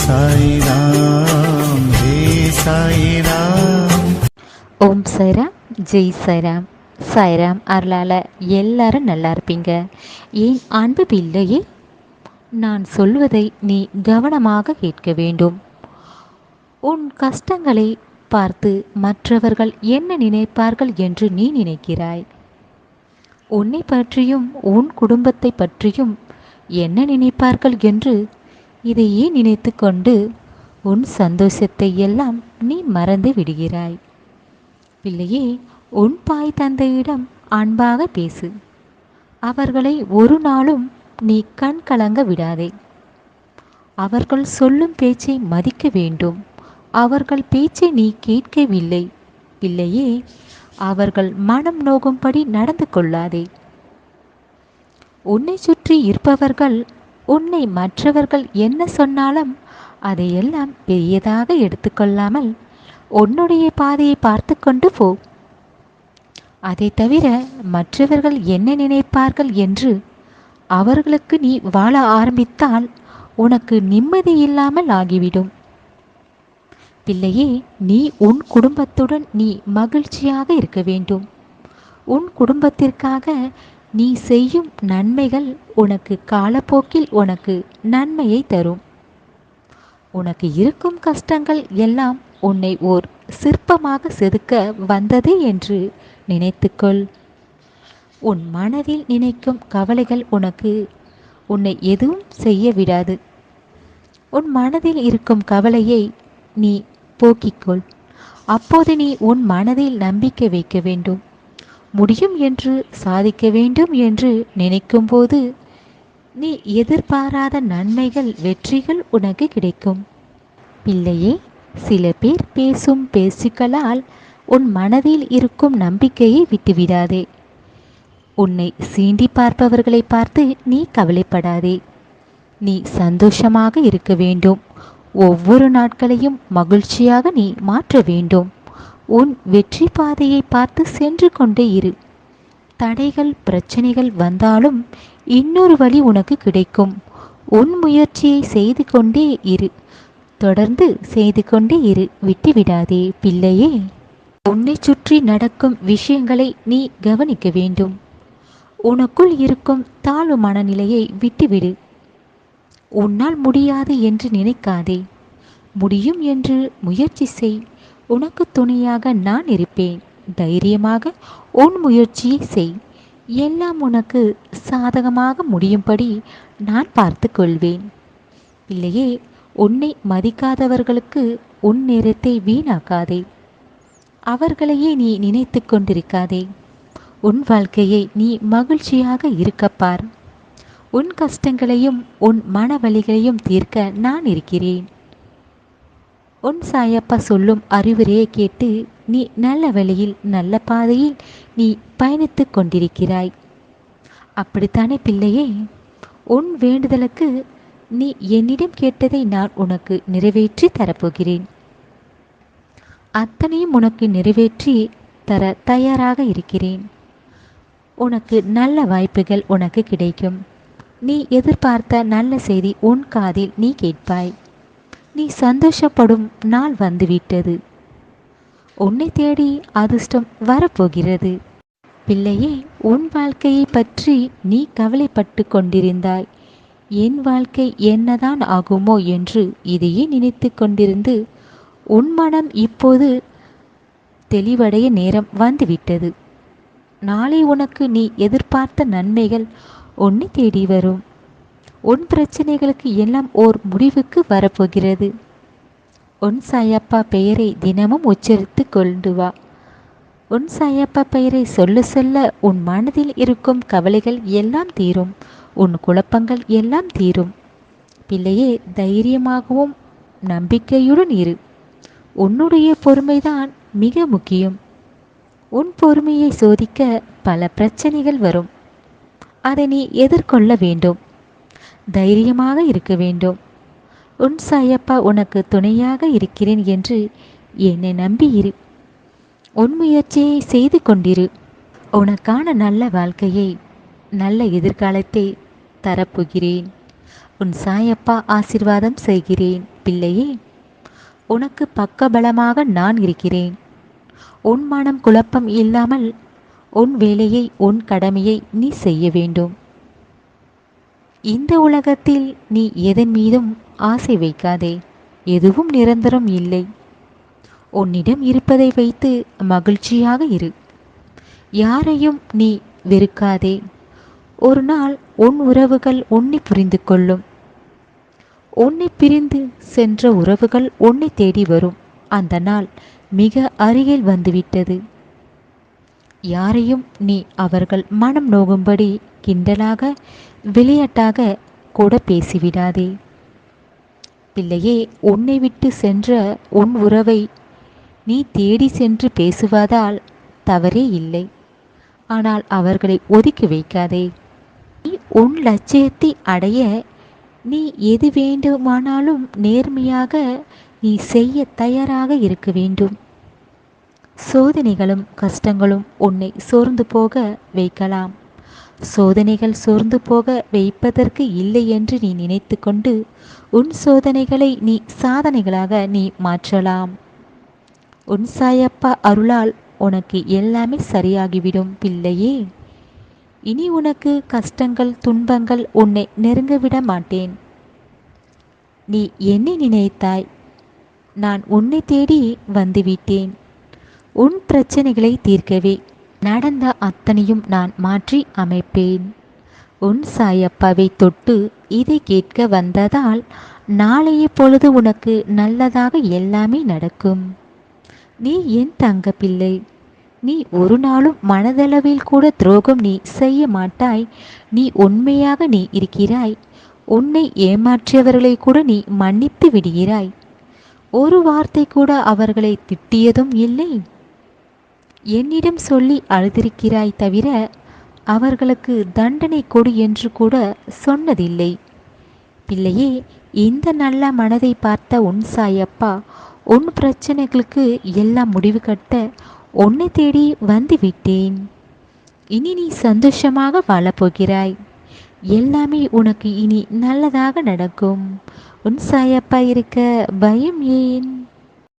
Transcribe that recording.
சாய்ராம் ஹே சாய்ராம். ஓம் சாய்ராம், ஜெய் சாய்ராம். சாய்ராம் அருளால் எல்லாரும் நல்லா இருப்பீங்க. ஏன் அன்பு பிள்ளையே, நான் சொல்வதை நீ கவனமாக கேட்க வேண்டும். உன் கஷ்டங்களை பார்த்து மற்றவர்கள் என்ன நினைப்பார்கள் என்று நீ நினைக்கிறாய். உன்னை பற்றியும் உன் குடும்பத்தை பற்றியும் என்ன நினைப்பார்கள் என்று இதையே நினைத்து கொண்டு உன் சந்தோஷத்தை எல்லாம் நீ மறந்து விடுகிறாய். பிள்ளையே, உன் தாய் தந்தையிடம் அன்பாக பேசு. அவர்களை ஒரு நாளும் நீ கண் கலங்க விடாதே. அவர்கள் சொல்லும் பேச்சை மதிக்க வேண்டும். அவர்கள் பேச்சை நீ கேட்கவில்லை பிள்ளையே, அவர்கள் மனம் நோகும்படி நடந்து கொள்ளாதே. உன்னை சுற்றி இருப்பவர்கள் உன்னை மற்றவர்கள் என்ன சொன்னாலும் அதையெல்லாம் பெரியதாக எடுத்துக்கொள்ளாமல் உன்னுடைய பாதையை பார்த்து கொண்டு போ. அதை தவிர மற்றவர்கள் என்ன நினைப்பார்கள் என்று அவர்களுக்கு நீ வாழ ஆரம்பித்தால் உனக்கு நிம்மதி இல்லாமல் ஆகிவிடும். பிள்ளையே, நீ உன் குடும்பத்துடன் நீ மகிழ்ச்சியாக இருக்க வேண்டும். உன் குடும்பத்திற்காக நீ செய்யும் நன்மைகள் உனக்கு காலப்போக்கில் உனக்கு நன்மையை தரும். உனக்கு இருக்கும் கஷ்டங்கள் எல்லாம் உன்னை ஓர் சிற்பமாக செதுக்க வந்தது என்று நினைத்துக்கொள். உன் மனதில் நினைக்கும் கவலைகள் உன்னை எதுவும் செய்ய விடாது. உன் மனதில் இருக்கும் கவலையை நீ போக்கிக்கொள். அப்போது நீ உன் மனதில் நம்பிக்கை வைக்க வேண்டும். முடியும் என்று சாதிக்க வேண்டும் என்று நினைக்கும் போது நீ எதிர்பாராத நன்மைகள் வெற்றிகள் உனக்கு கிடைக்கும். பிள்ளையே, சில பேர் பேசும் பேச்சுக்களால் உன் மனதில் இருக்கும் நம்பிக்கையை விட்டுவிடாதே. உன்னை சீண்டி பார்ப்பவர்களை பார்த்து நீ கவலைப்படாதே. நீ சந்தோஷமாக இருக்க வேண்டும். ஒவ்வொரு நாட்களையும் மகிழ்ச்சியாக நீ மாற்ற வேண்டும். உன் வெற்றி பாதையை பார்த்து சென்று கொண்டே இரு. தடைகள் பிரச்சனைகள் வந்தாலும் இன்னொரு வழி உனக்கு கிடைக்கும். உன் முயற்சியை செய்து கொண்டே இரு. தொடர்ந்து செய்து கொண்டே இரு, விட்டுவிடாதே பிள்ளையே. உன்னை சுற்றி நடக்கும் விஷயங்களை நீ கவனிக்க வேண்டும். உனக்குள் இருக்கும் தாழ்வு மனநிலையை விட்டுவிடு. உன்னால் முடியாது என்று நினைக்காதே. முடியும் என்று முயற்சி செய். உனக்கு துணையாக நான் இருப்பேன். தைரியமாக உன் முயற்சியை செய். எல்லாம் உனக்கு சாதகமாக முடியும்படி நான் பார்த்து கொள்வேன். பிள்ளையே, உன்னை மதிக்காதவர்களுக்கு உன் நேரத்தை வீணாக்காதே. அவர்களையே நீ நினைத்து கொண்டிருக்காதே. உன் வாழ்க்கையை நீ மகிழ்ச்சியாக இருக்கப்பார். உன் கஷ்டங்களையும் உன் மனவலிகளையும் தீர்க்க நான் இருக்கிறேன். உன் சாயப்பா சொல்லும் அறிவுரையை கேட்டு நீ நல்ல வழியில் நல்ல பாதையில் நீ பயணித்து கொண்டிருக்கிறாய். அப்படித்தானே பிள்ளையே? உன் வேண்டுதலுக்கு நீ என்னிடம் கேட்டதை நான் உனக்கு நிறைவேற்றி தரப்போகிறேன். அத்தனையும் உனக்கு நிறைவேற்றி தர தயாராக இருக்கிறேன். உனக்கு நல்ல வாய்ப்புகள் உனக்கு கிடைக்கும். நீ எதிர்பார்த்த நல்ல செய்தி உன் காதில் நீ கேட்பாய். நீ சந்தோஷப்படும் நாள் வந்துவிட்டது. உன்னை தேடி அதிர்ஷ்டம் வரப்போகிறது. பிள்ளையே, உன் வாழ்க்கையை பற்றி நீ கவலைப்பட்டு கொண்டிருந்தாய். என் வாழ்க்கை என்னதான் ஆகுமோ என்று இதையே நினைத்து கொண்டிருந்து உன் மனம் இப்போது தெளிவடைய நேரம் வந்துவிட்டது. நாளை உனக்கு நீ எதிர்பார்த்த நன்மைகள் உன்னை தேடி வரும். உன் பிரச்சனைகளுக்கு எல்லாம் ஓர் முடிவுக்கு வரப்போகிறது. உன் சாயப்பா பெயரை தினமும் உச்சரித்து கொண்டு வா. உன் சாயப்பா பெயரை சொல்ல சொல்ல உன் மனதில் இருக்கும் கவலைகள் எல்லாம் தீரும். உன் குழப்பங்கள் எல்லாம் தீரும். பிள்ளையே, தைரியமாகவும் நம்பிக்கையுடன் இரு. உன்னுடைய பொறுமைதான் மிக முக்கியம். உன் பொறுமையை சோதிக்க பல பிரச்சனைகள் வரும். அதை நீ எதிர்கொள்ள வேண்டும். தைரியமாக இருக்க வேண்டும். உன் சாயப்பா உனக்கு துணையாக இருக்கிறேன் என்று என்னை நம்பி இரு. உன் முயற்சியை செய்து கொண்டிரு. உனக்கான நல்ல வாழ்க்கையை நல்ல எதிர்காலத்தை தரப்போகிறேன். உன் சாயப்பா ஆசீர்வாதம் செய்கிறேன். பிள்ளையே, உனக்கு பக்கபலமாக நான் இருக்கிறேன். உன் மனம் குழப்பம் இல்லாமல் உன் வேலையை, உன் கடமையை நீ செய்ய வேண்டும். இந்த உலகத்தில் நீ எதன் மீதும் ஆசை வைக்காதே. எதுவும் நிரந்தரம் இல்லை. உன்னிடம் இருப்பதை வைத்து மகிழ்ச்சியாக இரு. யாரையும் நீ வெறுக்காதே. ஒரு நாள் உன் உறவுகள் உன்னை புரிந்து கொள்ளும். உன்னை பிரிந்து சென்ற உறவுகள் உன்னை தேடி வரும். அந்த நாள் மிக அருகில் வந்துவிட்டது. யாரையும் நீ அவர்கள் மனம் நோகும்படி கிண்டலாக, விளையாட்டாக கூட பேசிவிடாதே. பிள்ளையே, உன்னை விட்டு சென்ற உன் உறவை நீ தேடி சென்று பேசுவதால் தவறே இல்லை. ஆனால் அவர்களை ஒதுக்கி வைக்காதே. நீ உன் லட்சியத்தை அடைய நீ எது வேண்டுமானாலும் நேர்மையாக நீ செய்ய தயாராக இருக்க வேண்டும். சோதனைகளும் கஷ்டங்களும் உன்னை சோர்ந்து போக வைக்கலாம். சோதனைகள் சோர்ந்து போக வைப்பதற்கு இல்லை என்று நீ நினைத்து கொண்டு உன் சோதனைகளை நீ சாதனைகளாக நீ மாற்றலாம். உன் சாயப்பா அருளால் உனக்கு எல்லாமே சரியாகிவிடும் பிள்ளையே. இனி உனக்கு கஷ்டங்கள், துன்பங்கள் உன்னை நெருங்க விட மாட்டேன். நீ என்னை நினைத்தாய், நான் உன்னை தேடி வந்துவிட்டேன். உன் பிரச்சனைகளை தீர்க்கவே நடந்த அத்தனையும் நான் மாற்றி அமைப்பேன். உன் சாயப்பாவை தொட்டு இதை கேட்க வந்ததால் நாளைய பொழுது உனக்கு நல்லதாக எல்லாமே நடக்கும். நீ என் தங்க பிள்ளை. நீ ஒரு நாளும் மனதளவில் கூட துரோகம் நீ செய்ய மாட்டாய். நீ உண்மையாக நீ இருக்கிறாய். உன்னை ஏமாற்றியவர்களை கூட நீ மன்னித்து விடுகிறாய். ஒரு வார்த்தை கூட அவர்களை திட்டியதும் இல்லை. என்னிடம் சொல்லி அழுதிருக்கிறாய் தவிர அவர்களுக்கு தண்டனை கொடு என்று கூட சொன்னதில்லை. பிள்ளையே, இந்த நல்ல மனதை பார்த்த உன் சாயப்பா உன் பிரச்சனைகளுக்கு எல்லாம் முடிவு கட்ட உன்னை தேடி வந்து விட்டேன். இனி நீ சந்தோஷமாக வாழப்போகிறாய். எல்லாமே உனக்கு இனி நல்லதாக நடக்கும். உன் சாயப்பா இருக்க பயம் ஏன்?